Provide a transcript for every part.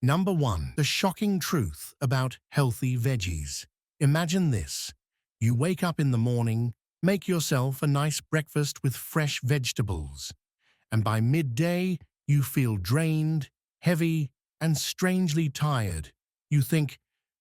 Number 1. The shocking truth about healthy veggies. Imagine this. You wake up in the morning, make yourself a nice breakfast with fresh vegetables, and by midday, you feel drained, heavy, and strangely tired. You think,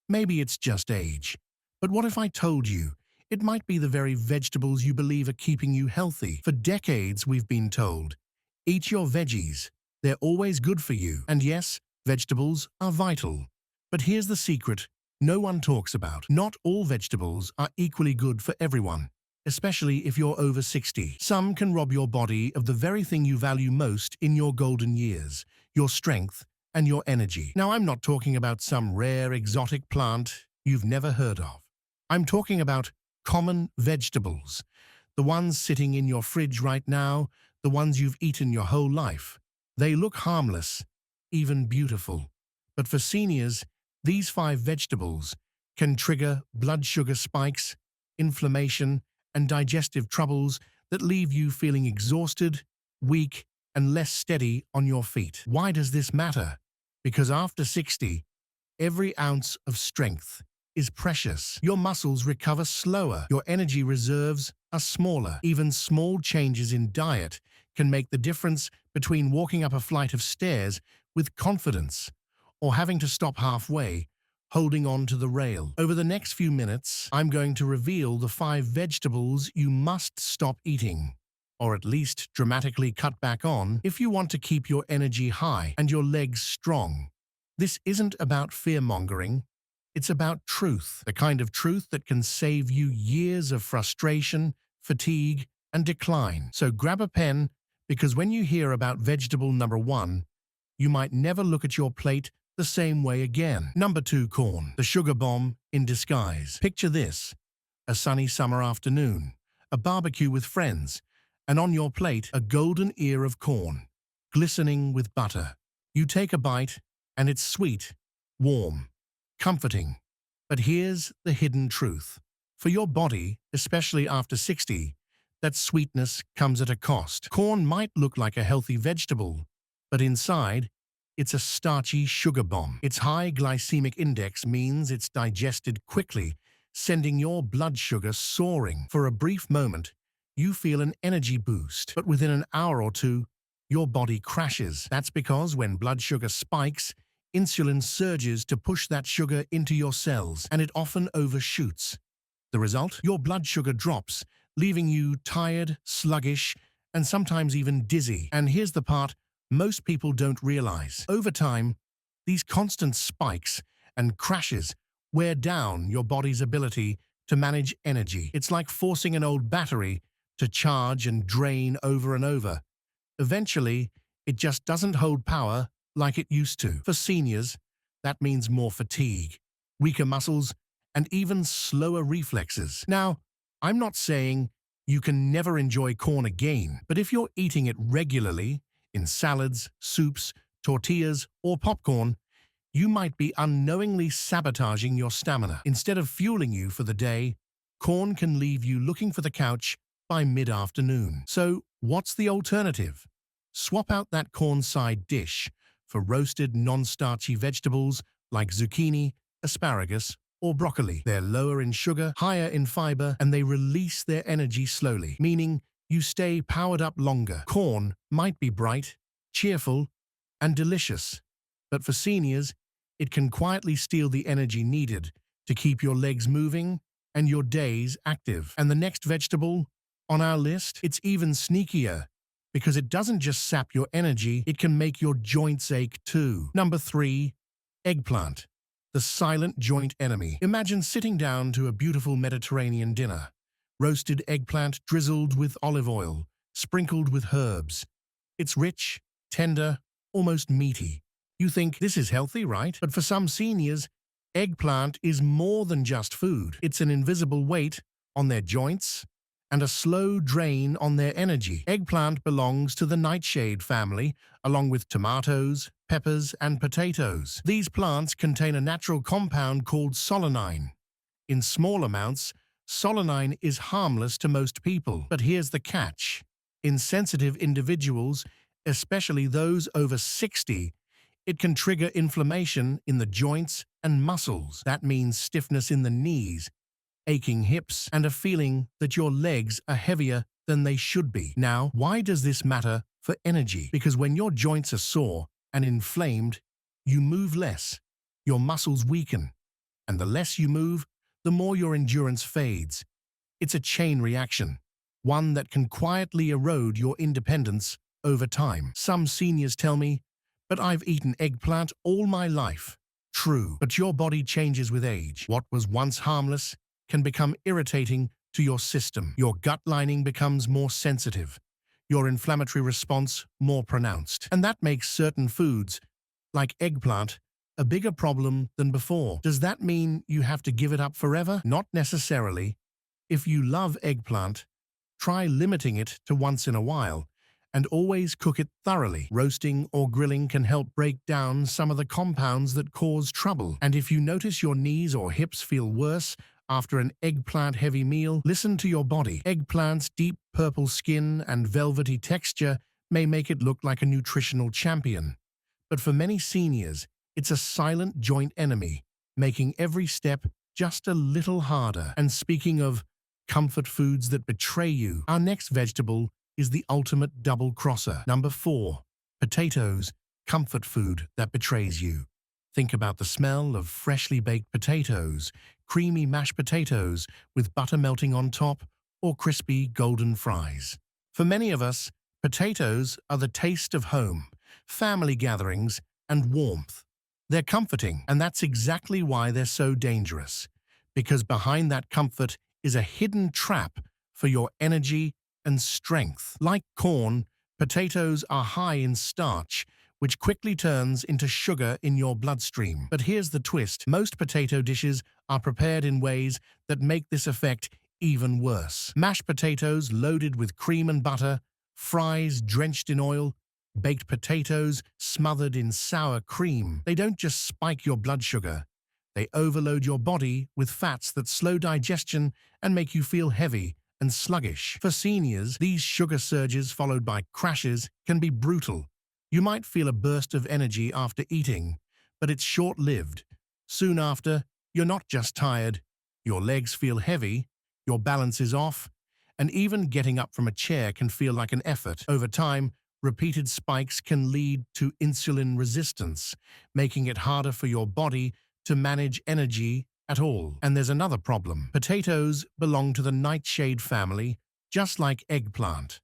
maybe it's just age. But what if I told you it might be the very vegetables you believe are keeping you healthy? For decades, we've been told, eat your veggies. They're always good for you. And yes, vegetables are vital. But here's the secret no one talks about. Not all vegetables are equally good for everyone, especially if you're over 60. Some can rob your body of the very thing you value most in your golden years, your strength and your energy. Now, I'm not talking about some rare exotic plant you've never heard of. I'm talking about common vegetables, the ones sitting in your fridge right now, the ones you've eaten your whole life. They look harmless, even beautiful. But for seniors, these 5 vegetables can trigger blood sugar spikes, inflammation, and digestive troubles that leave you feeling exhausted, weak, and less steady on your feet. Why does this matter? Because after 60, every ounce of strength is precious. Your muscles recover slower. Your energy reserves are smaller. Even small changes in diet can make the difference between walking up a flight of stairs with confidence or having to stop halfway, holding on to the rail. Over the next few minutes, I'm going to reveal the 5 vegetables you must stop eating, or at least dramatically cut back on if you want to keep your energy high and your legs strong. This isn't about fear-mongering. It's about truth, the kind of truth that can save you years of frustration, fatigue, and decline. So grab a pen, because when you hear about vegetable number 1, you might never look at your plate the same way again. Number 2, corn, the sugar bomb in disguise. Picture this: a sunny summer afternoon, a barbecue with friends, and on your plate, a golden ear of corn, glistening with butter. You take a bite, and it's sweet, warm, comforting. But here's the hidden truth. For your body, especially after 60, that sweetness comes at a cost. Corn might look like a healthy vegetable, but inside, it's a starchy sugar bomb. Its high glycemic index means it's digested quickly, sending your blood sugar soaring. For a brief moment, you feel an energy boost, but within an hour or two, your body crashes. That's because when blood sugar spikes, insulin surges to push that sugar into your cells, and it often overshoots. The result? Your blood sugar drops, leaving you tired, sluggish, and sometimes even dizzy. And here's the part most people don't realize. Over time, these constant spikes and crashes wear down your body's ability to manage energy. It's like forcing an old battery to charge and drain over and over. Eventually, it just doesn't hold power like it used to. For seniors, that means more fatigue, weaker muscles, and even slower reflexes. Now, I'm not saying you can never enjoy corn again, but if you're eating it regularly, in salads, soups, tortillas, or popcorn, you might be unknowingly sabotaging your stamina. Instead of fueling you for the day, corn can leave you looking for the couch by mid-afternoon. So, what's the alternative? Swap out that corn side dish for roasted non-starchy vegetables like zucchini, asparagus, or broccoli. They're lower in sugar, higher in fiber, and they release their energy slowly, meaning you stay powered up longer. Corn might be bright, cheerful, and delicious, but for seniors, it can quietly steal the energy needed to keep your legs moving and your days active. And the next vegetable on our list, it's even sneakier, because it doesn't just sap your energy, it can make your joints ache too. Number 3, eggplant, the silent joint enemy. Imagine sitting down to a beautiful Mediterranean dinner. Roasted eggplant drizzled with olive oil, sprinkled with herbs. It's rich, tender, almost meaty. You think this is healthy, right? But for some seniors, eggplant is more than just food. It's an invisible weight on their joints and a slow drain on their energy. Eggplant belongs to the nightshade family, along with tomatoes, peppers, and potatoes. These plants contain a natural compound called solanine. In small amounts, solanine is harmless to most people. But here's the catch. In sensitive individuals, especially those over 60, It can trigger inflammation in the joints and muscles. That means stiffness in the knees, aching hips, and a feeling that your legs are heavier than they should be. Now, why does this matter for energy? Because when your joints are sore and inflamed, you move less, your muscles weaken, and the less you move, the more your endurance fades. It's a chain reaction, one that can quietly erode your independence over time. Some seniors tell me, "But I've eaten eggplant all my life." True, but your body changes with age. What was once harmless can become irritating to your system. Your gut lining becomes more sensitive, your inflammatory response more pronounced. And that makes certain foods, like eggplant, a bigger problem than before. Does that mean you have to give it up forever? Not necessarily. If you love eggplant, try limiting it to once in a while, and always cook it thoroughly. Roasting or grilling can help break down some of the compounds that cause trouble. And if you notice your knees or hips feel worse after an eggplant-heavy meal, listen to your body. Eggplant's deep purple skin and velvety texture may make it look like a nutritional champion. But for many seniors, it's a silent joint enemy, making every step just a little harder. And speaking of comfort foods that betray you, our next vegetable is the ultimate double-crosser. Number 4. Potatoes, comfort food that betrays you. Think about the smell of freshly baked potatoes, creamy mashed potatoes with butter melting on top, or crispy golden fries. For many of us, potatoes are the taste of home, family gatherings, and warmth. They're comforting, and that's exactly why they're so dangerous. Because behind that comfort is a hidden trap for your energy and strength. Like corn, potatoes are high in starch, which quickly turns into sugar in your bloodstream. But here's the twist. Most potato dishes are prepared in ways that make this effect even worse. Mashed potatoes loaded with cream and butter, fries drenched in oil, baked potatoes smothered in sour cream. They don't just spike your blood sugar. They overload your body with fats that slow digestion and make you feel heavy and sluggish. For seniors, these sugar surges followed by crashes can be brutal. You might feel a burst of energy after eating, but it's short-lived. Soon after, you're not just tired, your legs feel heavy, your balance is off, and even getting up from a chair can feel like an effort. Over time, repeated spikes can lead to insulin resistance, making it harder for your body to manage energy at all. And there's another problem. Potatoes belong to the nightshade family, just like eggplant.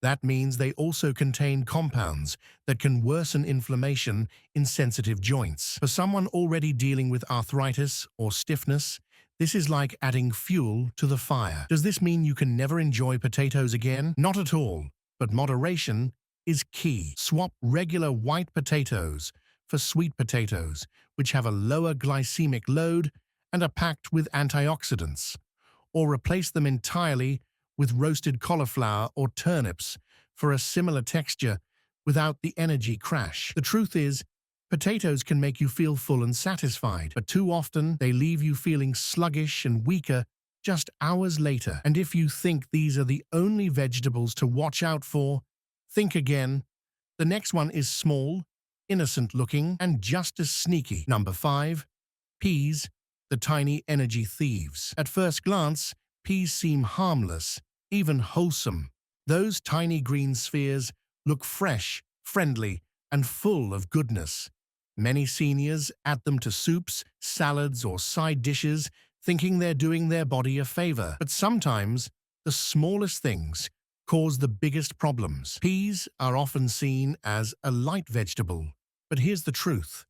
That means they also contain compounds that can worsen inflammation in sensitive joints. For someone already dealing with arthritis or stiffness, this is like adding fuel to the fire. Does this mean you can never enjoy potatoes again? Not at all, but moderation is key. Swap regular white potatoes for sweet potatoes, which have a lower glycemic load and are packed with antioxidants, or replace them entirely with roasted cauliflower or turnips for a similar texture without the energy crash. The truth is, potatoes can make you feel full and satisfied, but too often they leave you feeling sluggish and weaker just hours later. And if you think these are the only vegetables to watch out for, think again. The next one is small, innocent-looking, and just as sneaky. Number 5. Peas, the tiny energy thieves. At first glance, peas seem harmless, even wholesome. Those tiny green spheres look fresh, friendly, and full of goodness. Many seniors add them to soups, salads, or side dishes, thinking they're doing their body a favor. But sometimes, the smallest things cause the biggest problems. Peas are often seen as a light vegetable, but here's the truth.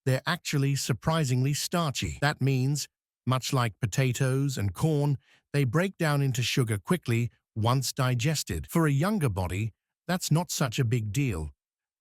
They're actually surprisingly starchy. That means, much like potatoes and corn, they break down into sugar quickly once digested. For a younger body, that's not such a big deal.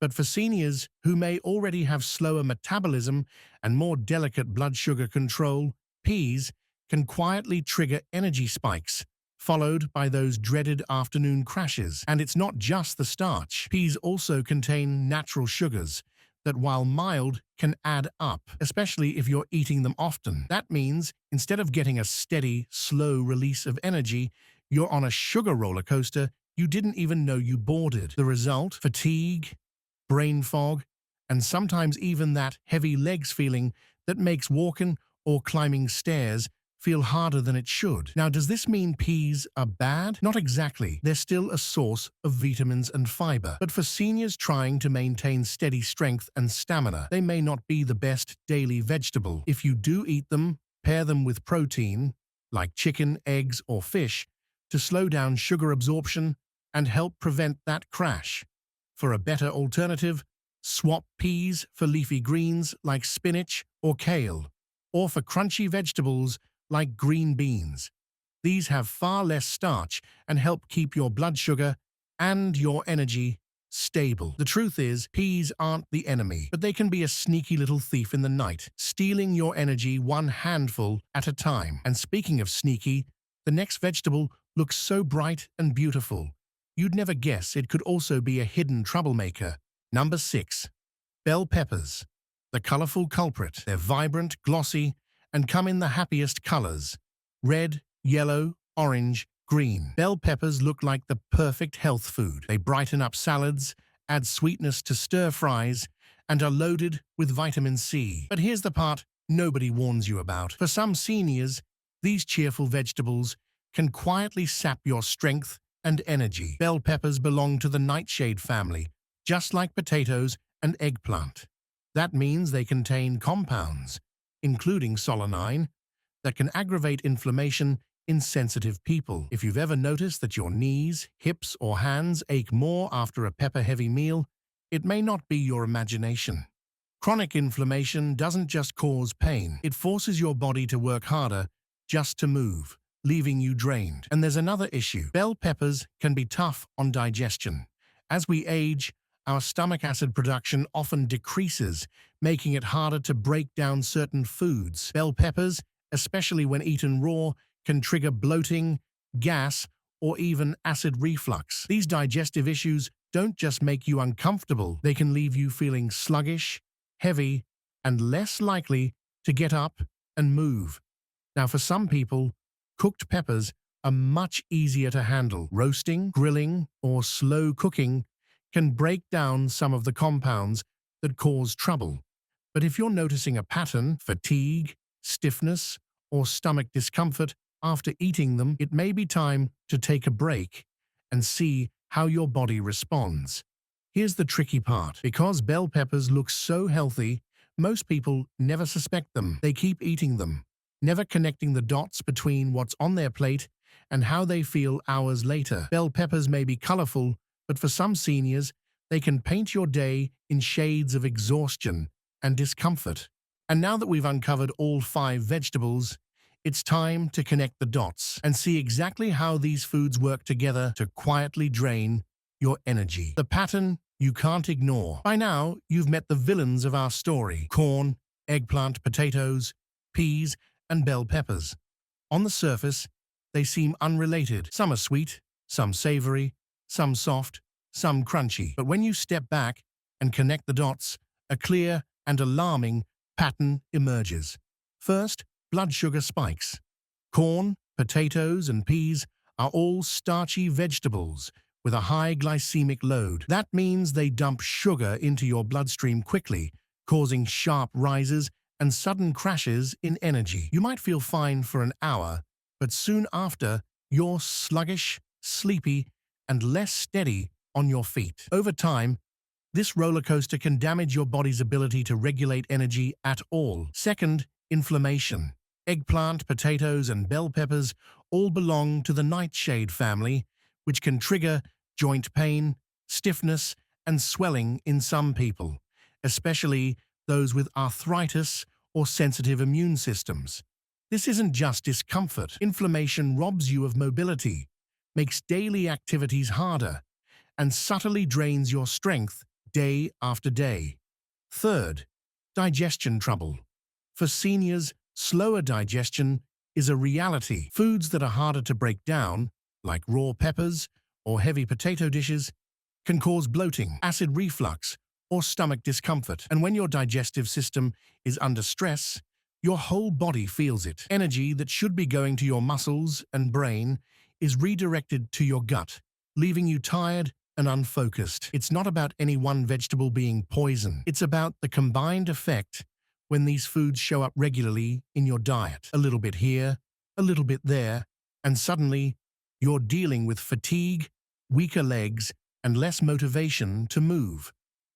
But for seniors who may already have slower metabolism and more delicate blood sugar control, peas can quietly trigger energy spikes, followed by those dreaded afternoon crashes. And it's not just the starch. Peas also contain natural sugars that, while mild, can add up, especially if you're eating them often. That means instead of getting a steady, slow release of energy, you're on a sugar roller coaster you didn't even know you boarded. The result? Fatigue, brain fog, and sometimes even that heavy legs feeling that makes walking or climbing stairs feel harder than it should. Now, does this mean peas are bad? Not exactly. They're still a source of vitamins and fiber. But for seniors trying to maintain steady strength and stamina, they may not be the best daily vegetable. If you do eat them, pair them with protein, like chicken, eggs, or fish, to slow down sugar absorption and help prevent that crash. For a better alternative, swap peas for leafy greens like spinach or kale, or for crunchy vegetables like green beans. These have far less starch and help keep your blood sugar and your energy stable. The truth is, peas aren't the enemy, but they can be a sneaky little thief in the night, stealing your energy one handful at a time. And speaking of sneaky, the next vegetable looks so bright and beautiful, you'd never guess it could also be a hidden troublemaker. Number 6. Bell peppers. The colorful culprit. They're vibrant, glossy, and come in the happiest colors: red, yellow, orange, green. Bell peppers look like the perfect health food. They brighten up salads, add sweetness to stir-fries, and are loaded with vitamin C. But here's the part nobody warns you about. For some seniors, these cheerful vegetables can quietly sap your strength and energy. Bell peppers belong to the nightshade family, just like potatoes and eggplant. That means they contain compounds, including solanine, that can aggravate inflammation in sensitive people. If you've ever noticed that your knees, hips, or hands ache more after a pepper-heavy meal, it may not be your imagination. Chronic inflammation doesn't just cause pain, it forces your body to work harder just to move, leaving you drained. And there's another issue. Bell peppers can be tough on digestion. As we age, our stomach acid production often decreases, making it harder to break down certain foods. Bell peppers, especially when eaten raw, can trigger bloating, gas, or even acid reflux. These digestive issues don't just make you uncomfortable, they can leave you feeling sluggish, heavy, and less likely to get up and move. Now, for some people, cooked peppers are much easier to handle. Roasting, grilling, or slow cooking can break down some of the compounds that cause trouble. But if you're noticing a pattern, fatigue, stiffness, or stomach discomfort after eating them, it may be time to take a break and see how your body responds. Here's the tricky part. Because bell peppers look so healthy, most people never suspect them. They keep eating them, never connecting the dots between what's on their plate and how they feel hours later. Bell peppers may be colorful, but for some seniors, they can paint your day in shades of exhaustion and discomfort. And now that we've uncovered all 5 vegetables, it's time to connect the dots and see exactly how these foods work together to quietly drain your energy. The pattern you can't ignore. By now, you've met the villains of our story: corn, eggplant, potatoes, peas, and bell peppers. On the surface, they seem unrelated. Some are sweet, some savory, some soft, some crunchy. But when you step back and connect the dots, a clear and alarming pattern emerges. First, blood sugar spikes. Corn, potatoes, and peas are all starchy vegetables with a high glycemic load. That means they dump sugar into your bloodstream quickly, causing sharp rises and sudden crashes in energy. You might feel fine for an hour, but soon after, you're sluggish, sleepy, and less steady on your feet. Over time, this roller coaster can damage your body's ability to regulate energy at all. Second, inflammation. Eggplant, potatoes, and bell peppers all belong to the nightshade family, which can trigger joint pain, stiffness, and swelling in some people, especially those with arthritis or sensitive immune systems. This isn't just discomfort. Inflammation robs you of mobility, makes daily activities harder, and subtly drains your strength day after day. Third, digestion trouble. For seniors, slower digestion is a reality. Foods that are harder to break down, like raw peppers or heavy potato dishes, can cause bloating, acid reflux, or stomach discomfort. And when your digestive system is under stress, your whole body feels it. Energy that should be going to your muscles and brain is redirected to your gut, leaving you tired and unfocused. It's not about any one vegetable being poison. It's about the combined effect when these foods show up regularly in your diet. A little bit here, a little bit there, and suddenly you're dealing with fatigue, weaker legs, and less motivation to move.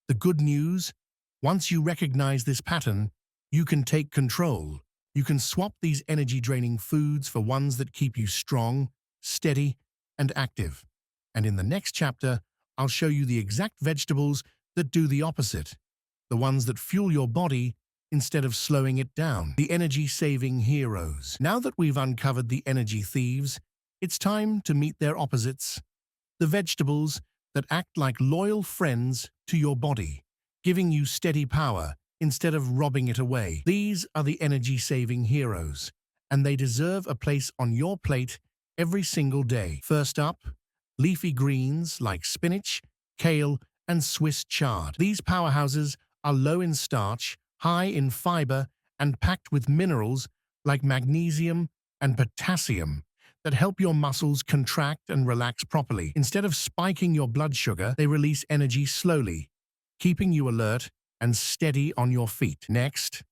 The good news, once you recognize this pattern, you can take control. You can swap these energy-draining foods for ones that keep you strong, steady, and active. And in the next chapter, I'll show you the exact vegetables that do the opposite, the ones that fuel your body instead of slowing it down. The energy-saving heroes. Now that we've uncovered the energy thieves, it's time to meet their opposites, the vegetables that act like loyal friends to your body, giving you steady power instead of robbing it away. These are the energy-saving heroes, and they deserve a place on your plate every single day. First up, leafy greens like spinach, kale, and Swiss chard. These powerhouses are low in starch, high in fiber, and packed with minerals like magnesium and potassium that help your muscles contract and relax properly. Instead of spiking your blood sugar, they release energy slowly, keeping you alert and steady on your feet. Next,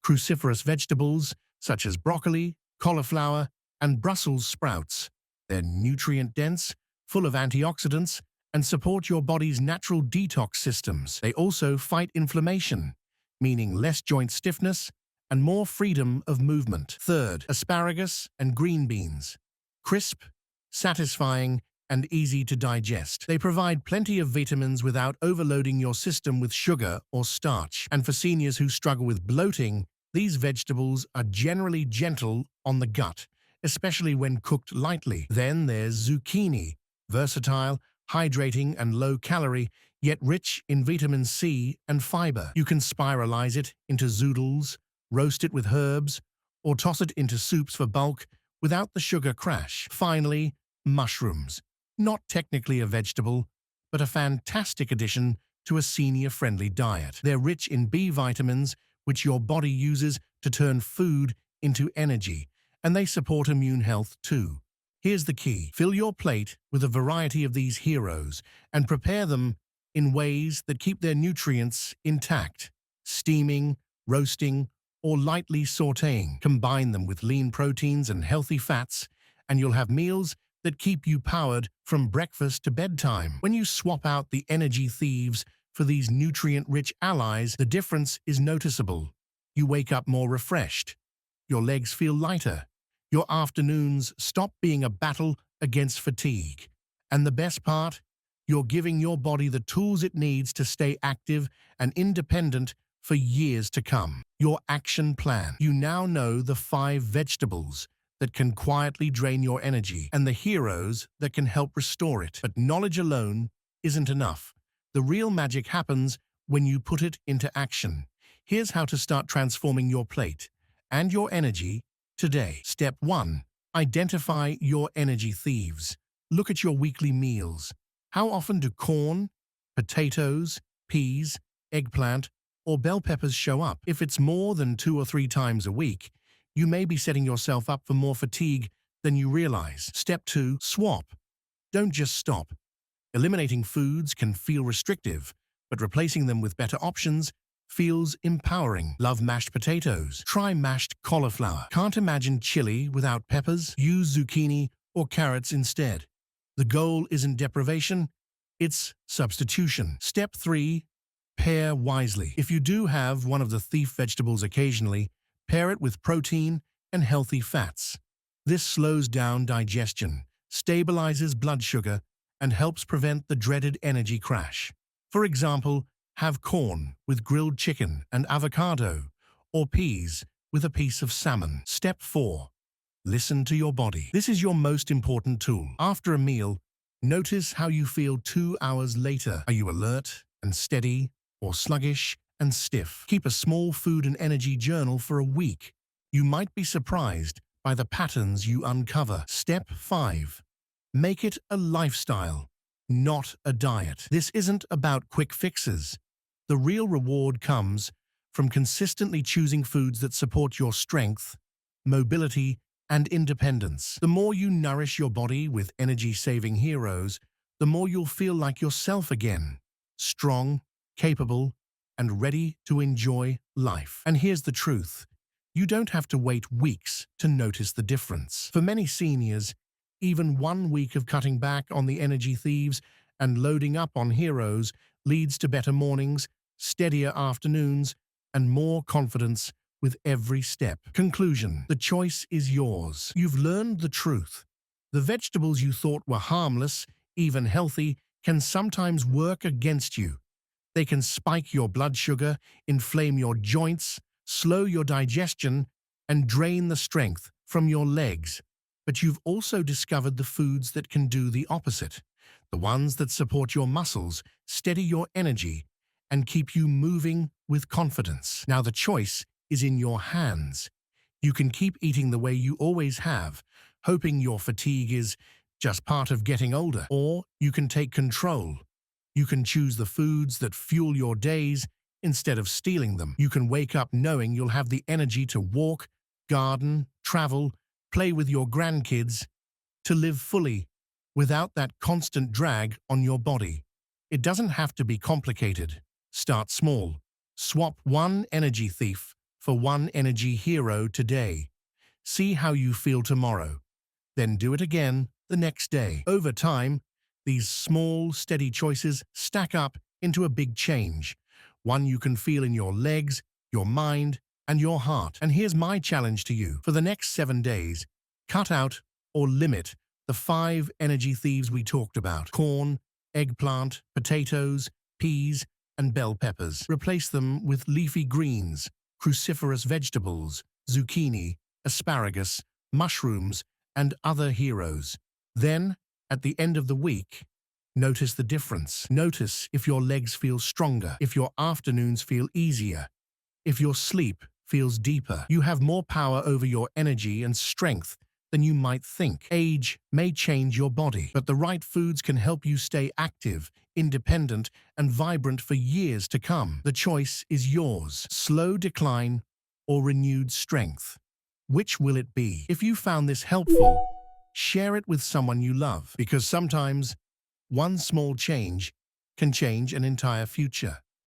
cruciferous vegetables such as broccoli, cauliflower, and Brussels sprouts. They're nutrient-dense, full of antioxidants, and support your body's natural detox systems. They also fight inflammation, meaning less joint stiffness and more freedom of movement. Third, asparagus and green beans. Crisp, satisfying, and easy to digest. They provide plenty of vitamins without overloading your system with sugar or starch. And for seniors who struggle with bloating, these vegetables are generally gentle on the gut, especially when cooked lightly. Then there's zucchini, versatile, hydrating, and low-calorie, yet rich in vitamin C and fiber. You can spiralize it into zoodles, roast it with herbs, or toss it into soups for bulk without the sugar crash. Finally, mushrooms. Not technically a vegetable, but a fantastic addition to a senior-friendly diet. They're rich in B vitamins, which your body uses to turn food into energy, and they support immune health too. Here's the key. Fill your plate with a variety of these heroes and prepare them in ways that keep their nutrients intact. Steaming, roasting, or lightly sautéing. Combine them with lean proteins and healthy fats, and you'll have meals that keep you powered from breakfast to bedtime. When you swap out the energy thieves for these nutrient-rich allies, the difference is noticeable. You wake up more refreshed. Your legs feel lighter. Your afternoons stop being a battle against fatigue. And the best part? You're giving your body the tools it needs to stay active and independent for years to come. Your action plan. You now know the 5 vegetables that can quietly drain your energy and the heroes that can help restore it. But knowledge alone isn't enough. The real magic happens when you put it into action. Here's how to start transforming your plate and your energy today. Step 1. Identify your energy thieves. Look at your weekly meals. How often do corn, potatoes, peas, eggplant, or bell peppers show up? If it's more than 2 or 3 times a week, you may be setting yourself up for more fatigue than you realize. Step 2. Swap. Don't just stop. Eliminating foods can feel restrictive, but replacing them with better options feels empowering. Love mashed potatoes? Try mashed cauliflower. Can't imagine chili without peppers? Use zucchini or carrots instead. The goal isn't deprivation, it's substitution. Step 3. Pair wisely. If you do have one of the thief vegetables occasionally, pair it with protein and healthy fats. This slows down digestion, stabilizes blood sugar, and helps prevent the dreaded energy crash. For example, have corn with grilled chicken and avocado, or peas with a piece of salmon. Step 4. Listen to your body. This is your most important tool. After a meal, notice how you feel 2 hours later. Are you alert and steady, or sluggish and stiff? Keep a small food and energy journal for a week. You might be surprised by the patterns you uncover. Step 5. Make it a lifestyle, not a diet. This isn't about quick fixes. The real reward comes from consistently choosing foods that support your strength, mobility, and independence. The more you nourish your body with energy-saving heroes, the more you'll feel like yourself again, strong, capable, and ready to enjoy life. And here's the truth. You don't have to wait weeks to notice the difference. For many seniors, even 1 week of cutting back on the energy thieves and loading up on heroes leads to better mornings, steadier afternoons, and more confidence with every step. Conclusion: the choice is yours. You've learned the truth. The vegetables you thought were harmless, even healthy, can sometimes work against you. They can spike your blood sugar, inflame your joints, slow your digestion, and drain the strength from your legs. But you've also discovered the foods that can do the opposite. The ones that support your muscles, steady your energy, and keep you moving with confidence. Now the choice is in your hands. You can keep eating the way you always have, hoping your fatigue is just part of getting older. Or you can take control. You can choose the foods that fuel your days instead of stealing them. You can wake up knowing you'll have the energy to walk, garden, travel, play with your grandkids, to live fully without that constant drag on your body. It doesn't have to be complicated. Start small. Swap one energy thief for one energy hero today. See how you feel tomorrow. Then do it again the next day. Over time, these small, steady choices stack up into a big change, one you can feel in your legs, your mind, and your heart. And here's my challenge to you. For the next 7 days, cut out or limit the 5 energy thieves we talked about: corn, eggplant, potatoes, peas, and bell peppers. Replace them with leafy greens, cruciferous vegetables, zucchini, asparagus, mushrooms, and other heroes. Then, at the end of the week, notice the difference. Notice if your legs feel stronger, if your afternoons feel easier, if your sleep feels deeper. You have more power over your energy and strength than you might think. Age may change your body, but the right foods can help you stay active, independent, and vibrant for years to come. The choice is yours: slow decline or renewed strength. Which will it be? If you found this helpful, share it with someone you love, because sometimes one small change can change an entire future.